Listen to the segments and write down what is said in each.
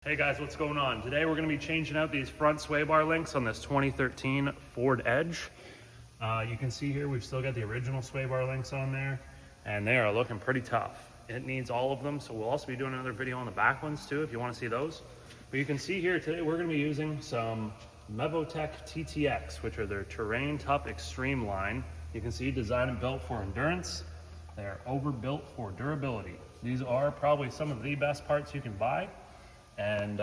Hey guys, what's going on? Today we're going to be changing out these front sway bar links on this 2013 Ford Edge. You can see here we've still got the original sway bar links on there, and they are looking pretty tough. It needs all of them, so we'll also be doing another video on the back ones too if you want to see those. But you can see here today we're going to be using some Mevotech TTX, which are their Terrain Tough Extreme line. You can see designed and built for endurance. They're overbuilt for durability. These are probably some of the best parts you can buy. And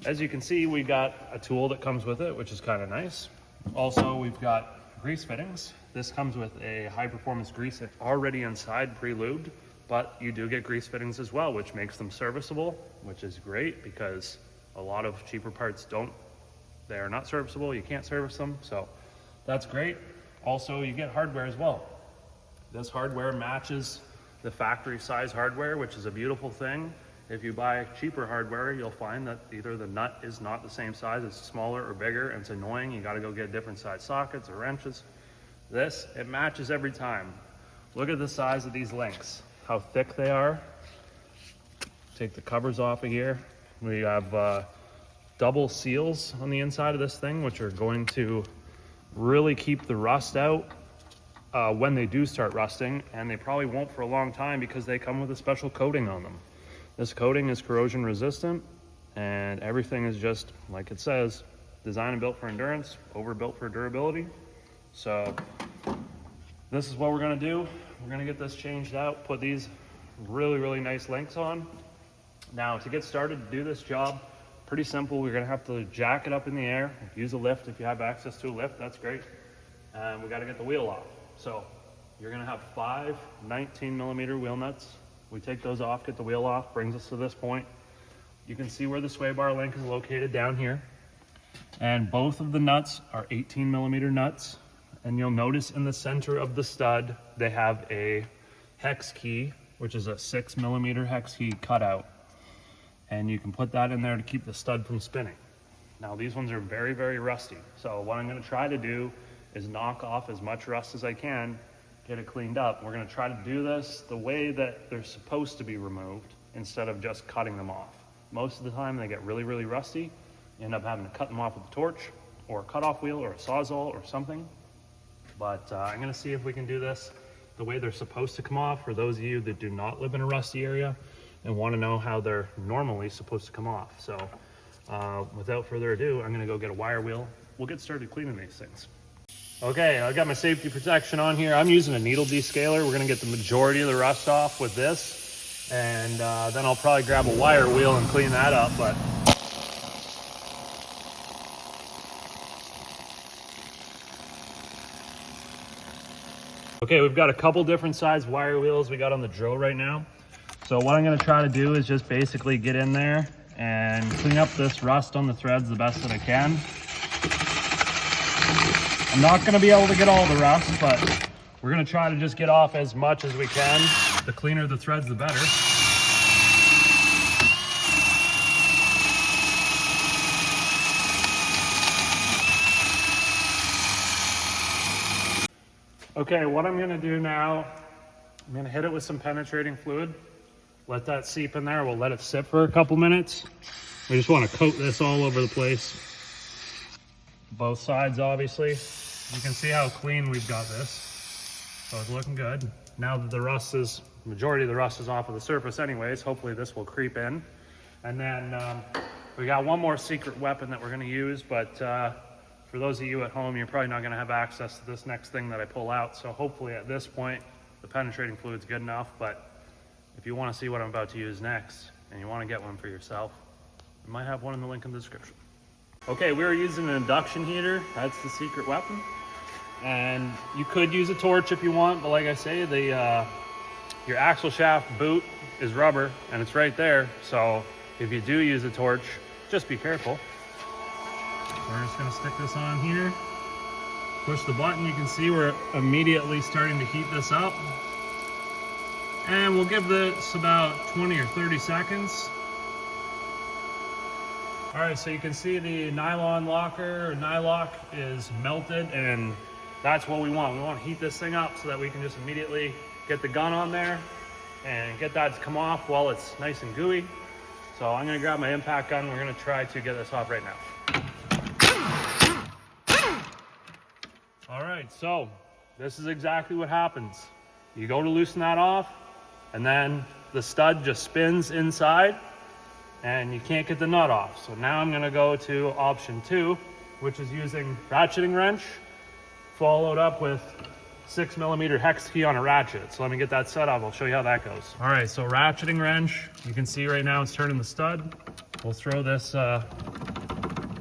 as you can see, we got a tool that comes with it, which is kind of nice. Also, we've got grease fittings. This comes with a high performance grease already inside, pre-lubed, but you do get grease fittings as well, which makes them serviceable, which is great because a lot of cheaper parts they're not serviceable. You can't service them, so that's great. Also, you get hardware as well. This hardware matches the factory size hardware, which is a beautiful thing. If you buy cheaper hardware, you'll find that either the nut is not the same size, it's smaller or bigger, and it's annoying. You gotta go get different size sockets or wrenches. This, it matches every time. Look at the size of these links, how thick they are. Take the covers off of here. We have double seals on the inside of this thing, which are going to really keep the rust out when they do start rusting, and they probably won't for a long time because they come with a special coating on them. This coating is corrosion resistant, and everything is just, like it says, designed and built for endurance, overbuilt for durability. So this is what we're gonna do. We're gonna get this changed out, put these really nice links on. Now, to get started to do this job, pretty simple. We're gonna have to jack it up in the air, use a lift. If you have access to a lift, that's great. And we gotta get the wheel off. So you're gonna have 5 19mm wheel nuts. We take those off, get the wheel off, brings us to this point. You can see where the sway bar link is located down here. And both of the nuts are 18mm nuts. And you'll notice in the center of the stud, they have a hex key, which is a 6mm hex key cutout. And you can put that in there to keep the stud from spinning. Now these ones are very rusty. So what I'm gonna try to do is knock off as much rust as I can, get it cleaned up. We're gonna try to do this the way that they're supposed to be removed instead of just cutting them off. Most of the time they get really rusty. You end up having to cut them off with a torch or a cut-off wheel or a Sawzall or something. But I'm gonna see if we can do this the way they're supposed to come off for those of you that do not live in a rusty area and wanna know how they're normally supposed to come off. So without further ado, I'm gonna go get a wire wheel. We'll get started cleaning these things. Okay, I got my safety protection on here. I'm using a needle descaler. We're gonna get the majority of the rust off with this. And then I'll probably grab a wire wheel and clean that up, but. Okay, we've got a couple different size wire wheels we got on the drill right now. So what I'm gonna try to do is just basically get in there and clean up this rust on the threads the best that I can. I'm not gonna be able to get all the rust, but we're gonna try to just get off as much as we can. The cleaner the threads, the better. Okay, what I'm gonna do now, I'm gonna hit it with some penetrating fluid. Let that seep in there. We'll let it sit for a couple minutes. We just wanna coat this all over the place. Both sides, obviously. You can see how clean we've got this. So it's looking good. Now that the majority of the rust is off of the surface anyways, hopefully this will creep in. And then we got one more secret weapon that we're gonna use, but for those of you at home, you're probably not gonna have access to this next thing that I pull out. So hopefully at this point, the penetrating fluid's good enough, but if you wanna see what I'm about to use next, and you wanna get one for yourself, I might have one in the link in the description. Okay, we're using an induction heater. That's the secret weapon. And you could use a torch if you want, but like I say, your axle shaft boot is rubber and it's right there. So if you do use a torch, just be careful. We're just gonna stick this on here. Push the button, you can see we're immediately starting to heat this up. And we'll give this about 20 or 30 seconds. All right, so you can see the nylon locker or nylock is melted, and that's what we want. We want to heat this thing up so that we can just immediately get the gun on there and get that to come off while it's nice and gooey. So I'm gonna grab my impact gun. We're gonna try to get this off right now. All right, so this is exactly what happens. You go to loosen that off, and then the stud just spins inside, and you can't get the nut off. So now I'm gonna go to option 2, which is using ratcheting wrench, followed up with 6mm hex key on a ratchet. So let me get that set up. I'll show you how that goes. All right, so ratcheting wrench, you can see right now it's turning the stud. We'll throw this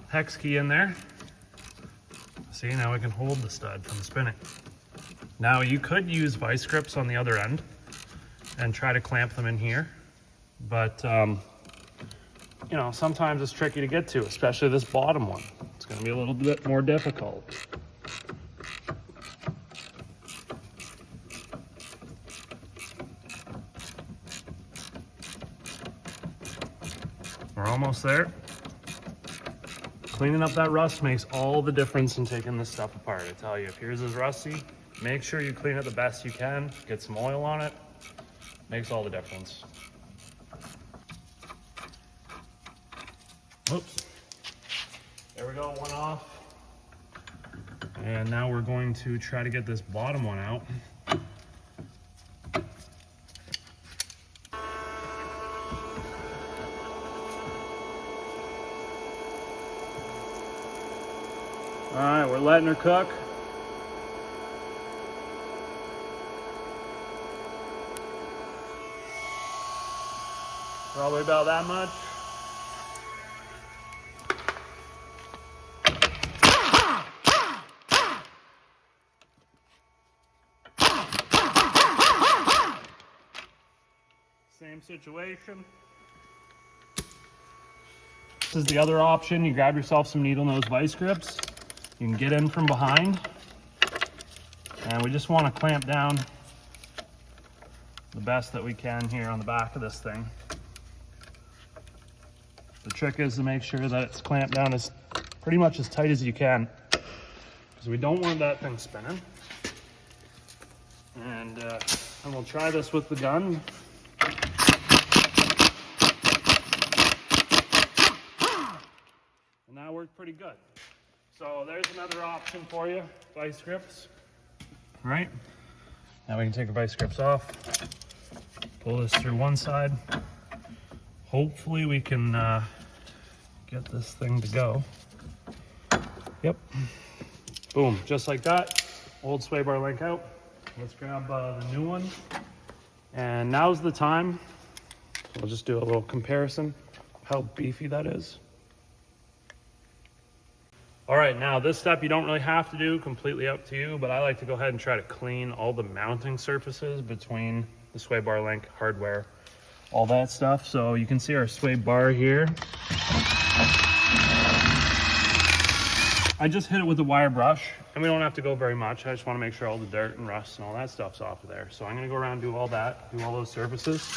hex key in there. See, now we can hold the stud from spinning. Now you could use vice grips on the other end and try to clamp them in here, but you know, sometimes it's tricky to get to, especially this bottom one. It's gonna be a little bit more difficult. We're almost there. Cleaning up that rust makes all the difference in taking this stuff apart. I tell you, if yours is rusty, make sure you clean it the best you can. Get some oil on it. Makes all the difference. Oops. There we go, one off. And now we're going to try to get this bottom one out. All right, we're letting her cook. Probably about that much. Same situation. This is the other option. You grab yourself some needle nose vice grips. You can get in from behind. And we just want to clamp down the best that we can here on the back of this thing. The trick is to make sure that it's clamped down as pretty much as tight as you can, because we don't want that thing spinning. And we'll try this with the gun. And that worked pretty good. So there's another option for you, vice grips. All right, now we can take our vice grips off, pull this through one side. Hopefully we can get this thing to go. Yep, boom, just like that. Old sway bar link out. Let's grab the new one. And now's the time. We'll just do a little comparison of how beefy that is. All right, now this step you don't really have to do, completely up to you, but I like to go ahead and try to clean all the mounting surfaces between the sway bar link, hardware, all that stuff. So you can see our sway bar here. I just hit it with a wire brush, and we don't have to go very much. I just want to make sure all the dirt and rust and all that stuff's off of there. So I'm going to go around and do all that, do all those surfaces.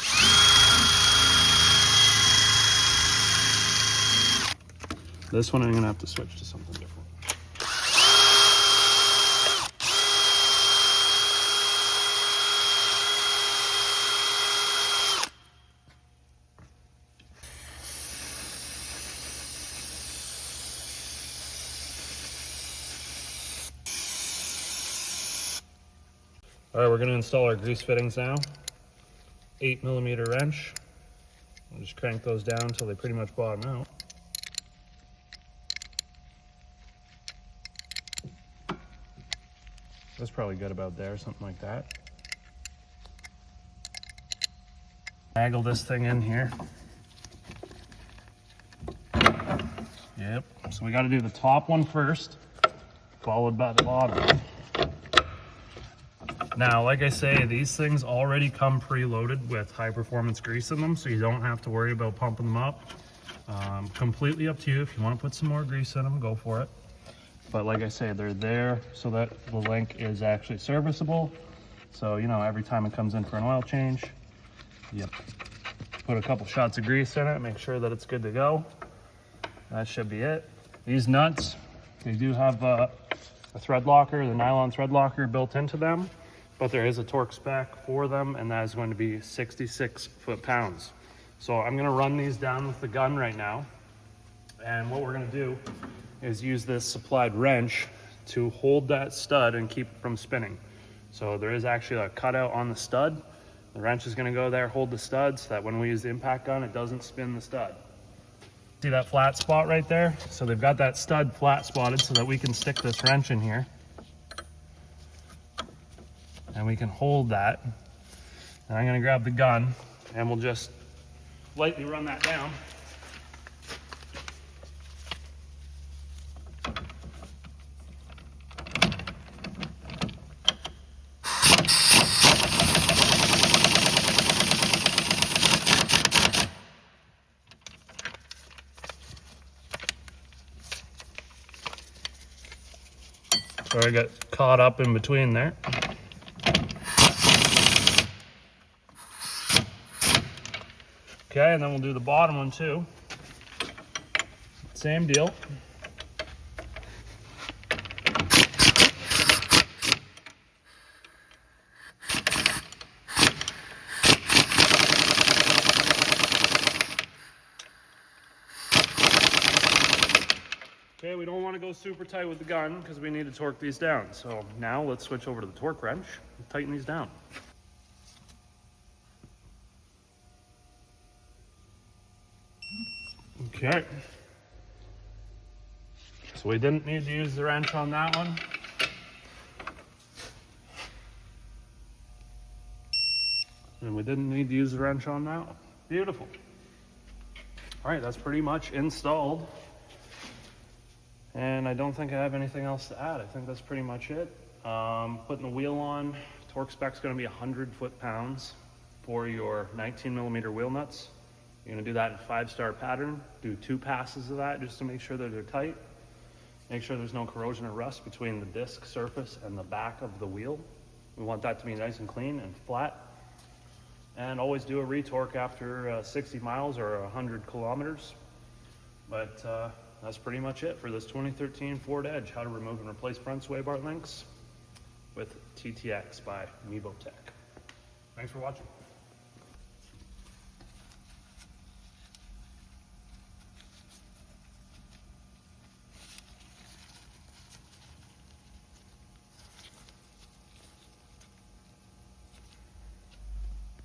This one I'm going to have to switch to something different. All right, we're going to install our grease fittings now. 8mm wrench. I'll just crank those down until they pretty much bottom out. That's probably good about there, something like that. Angle this thing in here. Yep, so we got to do the top one first, followed by the bottom. Now, like I say, these things already come preloaded with high performance grease in them, so you don't have to worry about pumping them up. Completely up to you. If you want to put some more grease in them, go for it. But like I say, they're there so that the link is actually serviceable. So, you know, every time it comes in for an oil change, yep, put a couple shots of grease in it, make sure that it's good to go. That should be it. These nuts, they do have a thread locker, the nylon thread locker built into them, but there is a torque spec for them, and that is going to be 66 foot-pounds. So I'm gonna run these down with the gun right now. And what we're gonna do is use this supplied wrench to hold that stud and keep it from spinning. So there is actually a cutout on the stud. The wrench is gonna go there, hold the stud, so that when we use the impact gun, it doesn't spin the stud. See that flat spot right there? So they've got that stud flat spotted so that we can stick this wrench in here. And we can hold that. And I'm gonna grab the gun and we'll just lightly run that down. So I got caught up in between there. Okay, and then we'll do the bottom one too. Same deal. Okay, we don't want to go super tight with the gun because we need to torque these down. So now let's switch over to the torque wrench and tighten these down. Okay. So we didn't need to use the wrench on that one. And we didn't need to use the wrench on that one. Beautiful. All right, that's pretty much installed. And I don't think I have anything else to add. I think that's pretty much it. Putting the wheel on, torque spec's gonna be 100 foot-pounds for your 19mm wheel nuts. You're gonna do that in 5-star pattern. Do 2 passes of that just to make sure that they're tight. Make sure there's no corrosion or rust between the disc surface and the back of the wheel. We want that to be nice and clean and flat. And always do a retorque after 60 miles or 100 kilometers. But that's pretty much it for this 2013 Ford Edge, how to remove and replace front sway bar links with TTX by Mevotech. Thanks for watching.